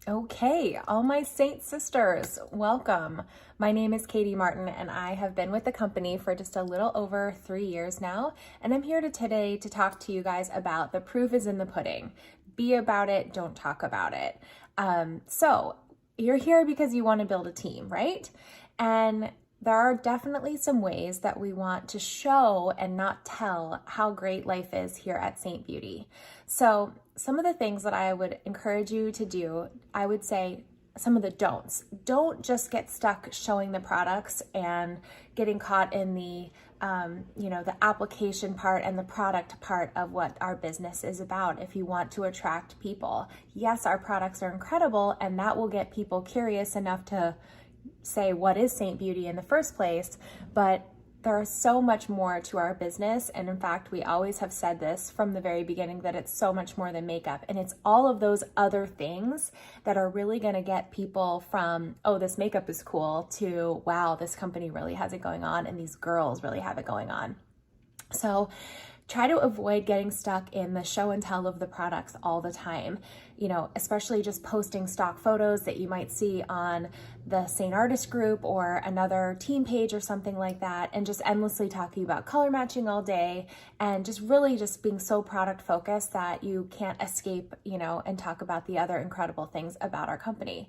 Okay, all my Saint sisters, welcome. My name is Katie Martin and I have been with the company for just a little over 3 years now. And I'm here today to talk to you guys about the proof is in the pudding. Be about it, don't talk about it. So you're here because you want to build a team, right? And there are definitely some ways that we want to show and not tell how great life is here at Saint Beauty. So some of the things that I would encourage you to do, I would say some of the don'ts. Don't just get stuck showing the products and getting caught in the the application part and the product part of what our business is about. If you want to attract people, yes, our products are incredible and that will get people curious enough to say, what is Saint Beauty in the first place? But there is so much more to our business. And in fact, we always have said this from the very beginning, that it's so much more than makeup. And it's all of those other things that are really going to get people from, oh, this makeup is cool, to, wow, this company really has it going on and these girls really have it going on. So try to avoid getting stuck in the show and tell of the products all the time, especially just posting stock photos that you might see on the Saint Artist group or another team page or something like that, and just endlessly talking about color matching all day and just really just being so product focused that you can't escape, and talk about the other incredible things about our company.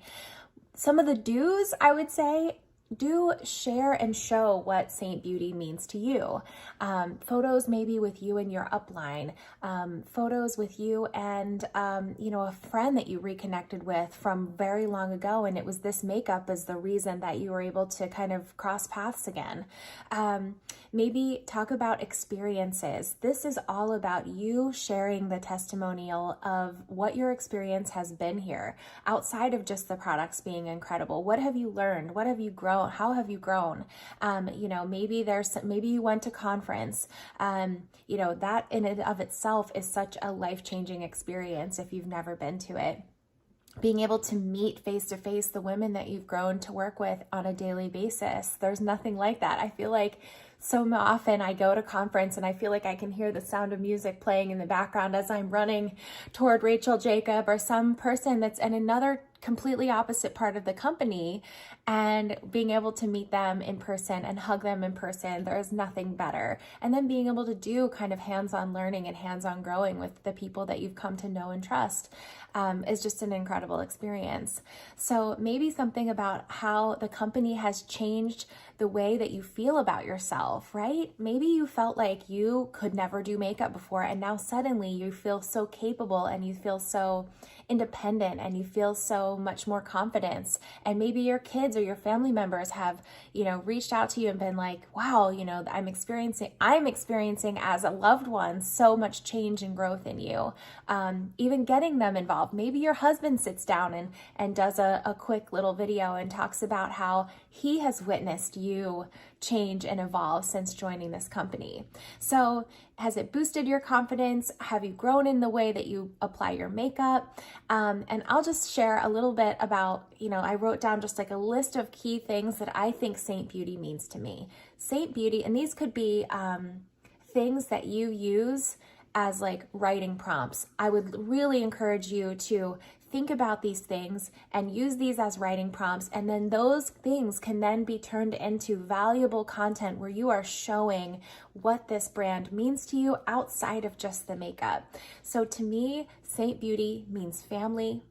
Some of the do's, I would say, do share and show what Saint Beauty means to you. Photos maybe with you and your upline, photos with you and, a friend that you reconnected with from very long ago. And it was this makeup as the reason that you were able to kind of cross paths again. Maybe talk about experiences. This is all about you sharing the testimonial of what your experience has been here outside of just the products being incredible. What have you learned? What have you grown? How have you grown? Maybe you went to conference. That in and of itself is such a life-changing experience if you've never been to it. Being able to meet face-to-face the women that you've grown to work with on a daily basis. There's nothing like that. I feel like so often I go to conference and I feel like I can hear the sound of music playing in the background as I'm running toward Rachel Jacob or some person that's in another completely opposite part of the company, and being able to meet them in person and hug them in person. There is nothing better. And then being able to do kind of hands-on learning and hands-on growing with the people that you've come to know and trust is just an incredible experience. So maybe something about how the company has changed the way that you feel about yourself, right? Maybe you felt like you could never do makeup before, and now suddenly you feel so capable and you feel so independent and you feel so much more confidence. And maybe your kids or your family members have, reached out to you and been like, wow, I'm experiencing as a loved one so much change and growth in you. Even getting them involved. Maybe your husband sits down and does a quick little video and talks about how he has witnessed you change and evolve since joining this company. So has it boosted your confidence? Have you grown in the way that you apply your makeup? And I'll just share a little bit about, I wrote down just like a list of key things that I think Saint Beauty means to me. Saint Beauty, and these could be things that you use as like writing prompts. I would really encourage you to think about these things and use these as writing prompts, and then those things can then be turned into valuable content where you are showing what this brand means to you outside of just the makeup. So to me, Saint Beauty means family,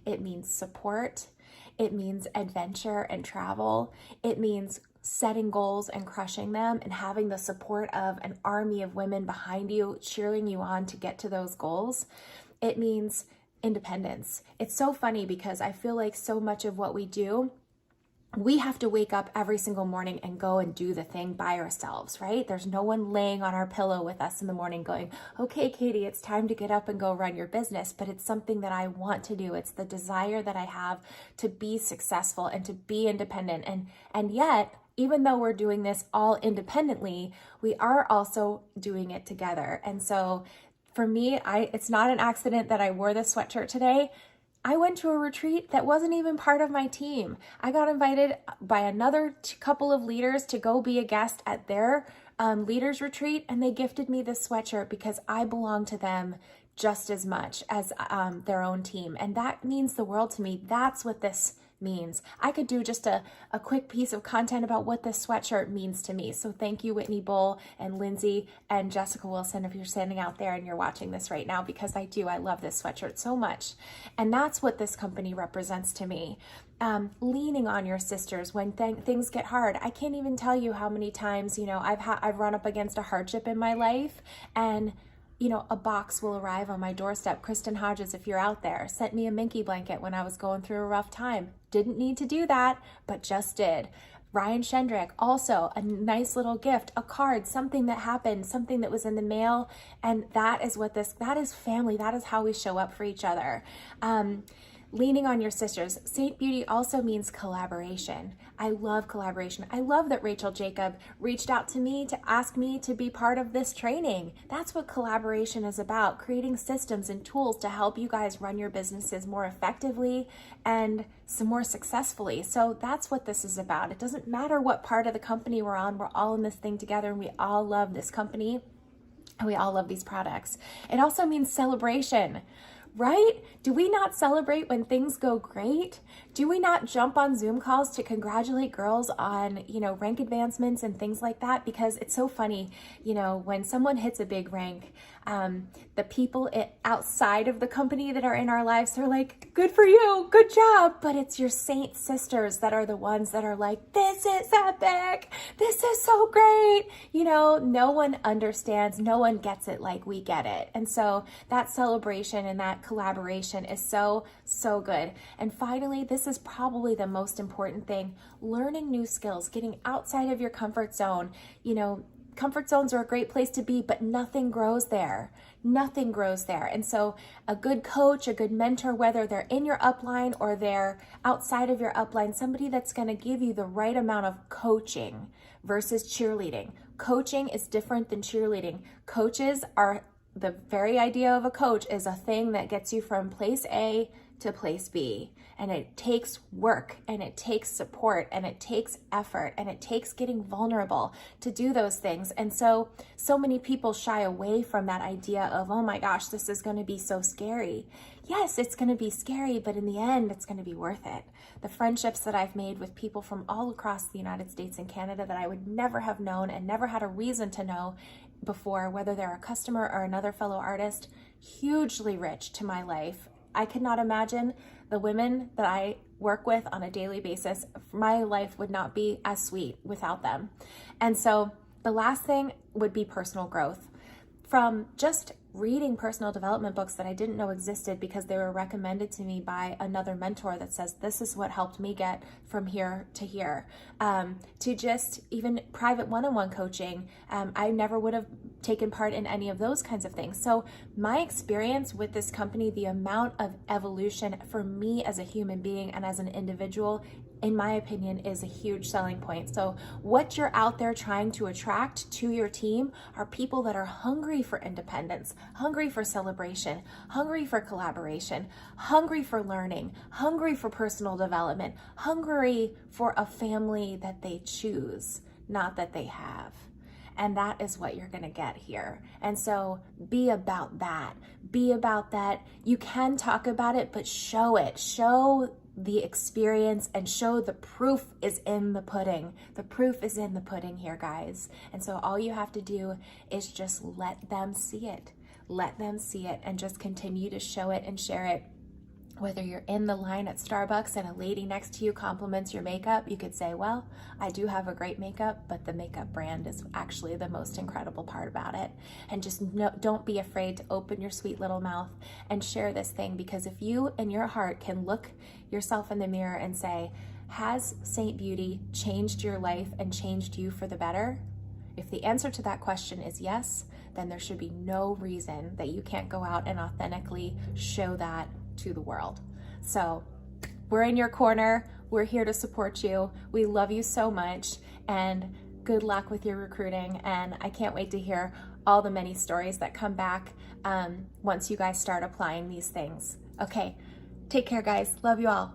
it means support, it means adventure and travel, it means setting goals and crushing them and having the support of an army of women behind you, cheering you on to get to those goals. It means independence. It's so funny because I feel like so much of what we do, we have to wake up every single morning and go and do the thing by ourselves, right? There's no one laying on our pillow with us in the morning going, okay, Katie, it's time to get up and go run your business. But it's something that I want to do. It's the desire that I have to be successful and to be independent. And yet, even though we're doing this all independently, we are also doing it together. And so for me, it's not an accident that I wore this sweatshirt today. I went to a retreat that wasn't even part of my team. I got invited by another couple of leaders to go be a guest at their leaders retreat, and they gifted me this sweatshirt because I belong to them just as much as their own team. And that means the world to me. That's what this means. I could do just a quick piece of content about what this sweatshirt means to me. So thank you, Whitney Bull and Lindsay and Jessica Wilson, if you're standing out there and you're watching this right now, because I love this sweatshirt so much. And that's what this company represents to me. Leaning on your sisters when things get hard. I can't even tell you how many times, I've run up against a hardship in my life, and a box will arrive on my doorstep. Kristen Hodges, if you're out there, sent me a Minky blanket when I was going through a rough time. Didn't need to do that, but just did. Ryan Shendrick, also a nice little gift, a card, something that happened, something that was in the mail. And that is that is family. That is how we show up for each other. Leaning on your sisters. Saint Beauty also means collaboration. I love collaboration. I love that Rachel Jacob reached out to me to ask me to be part of this training. That's what collaboration is about, creating systems and tools to help you guys run your businesses more effectively and some more successfully. So that's what this is about. It doesn't matter what part of the company we're on. We're all in this thing together, and we all love this company and we all love these products. It also means celebration. Right? Do we not celebrate when things go great? Do we not jump on Zoom calls to congratulate girls on, rank advancements and things like that? Because it's so funny, when someone hits a big rank, the people outside of the company that are in our lives, they're like, good for you, good job. But it's your saint sisters that are the ones that are like, this is epic. This is so great. No one understands, no one gets it like we get it. And so that celebration and that collaboration is so, so good. And finally, this is probably the most important thing, learning new skills, getting outside of your comfort zone. Comfort zones are a great place to be, but nothing grows there. Nothing grows there. And so a good coach, a good mentor, whether they're in your upline or they're outside of your upline, somebody that's going to give you the right amount of coaching versus cheerleading. Coaching is different than cheerleading. Coaches are, the very idea of a coach is a thing that gets you from place A to place B. And it takes work, and it takes support, and it takes effort, and it takes getting vulnerable to do those things. And so many people shy away from that idea of, oh my gosh, this is going to be so scary. Yes, it's going to be scary, but in the end, it's going to be worth it. The friendships that I've made with people from all across the United States and Canada that I would never have known and never had a reason to know before, whether they're a customer or another fellow artist, hugely rich to my life. I could not imagine the women that I work with on a daily basis. My life would not be as sweet without them. And so the last thing would be personal growth. From just reading personal development books that I didn't know existed because they were recommended to me by another mentor that says, this is what helped me get from here to here, to just even private one-on-one coaching. I never would have taken part in any of those kinds of things. So my experience with this company, the amount of evolution for me as a human being and as an individual, in my opinion, is a huge selling point. So what you're out there trying to attract to your team are people that are hungry for independence, hungry for celebration, hungry for collaboration, hungry for learning, hungry for personal development, hungry for a family that they choose, not that they have. And that is what you're going to get here. And so be about that. Be about that. You can talk about it, but show it. Show the experience and show the proof is in the pudding. The proof is in the pudding here, guys. And so all you have to do is just let them see it. Let them see it and just continue to show it and share it. Whether you're in the line at Starbucks and a lady next to you compliments your makeup, you could say, well, I do have a great makeup, but the makeup brand is actually the most incredible part about it. And just don't be afraid to open your sweet little mouth and share this thing, because if you in your heart can look yourself in the mirror and say, has Saint Beauty changed your life and changed you for the better? If the answer to that question is yes, then there should be no reason that you can't go out and authentically show that to the world. So we're in your corner. We're here to support you. We love you so much, and good luck with your recruiting. And I can't wait to hear all the many stories that come back once you guys start applying these things. Okay, take care, guys. Love you all.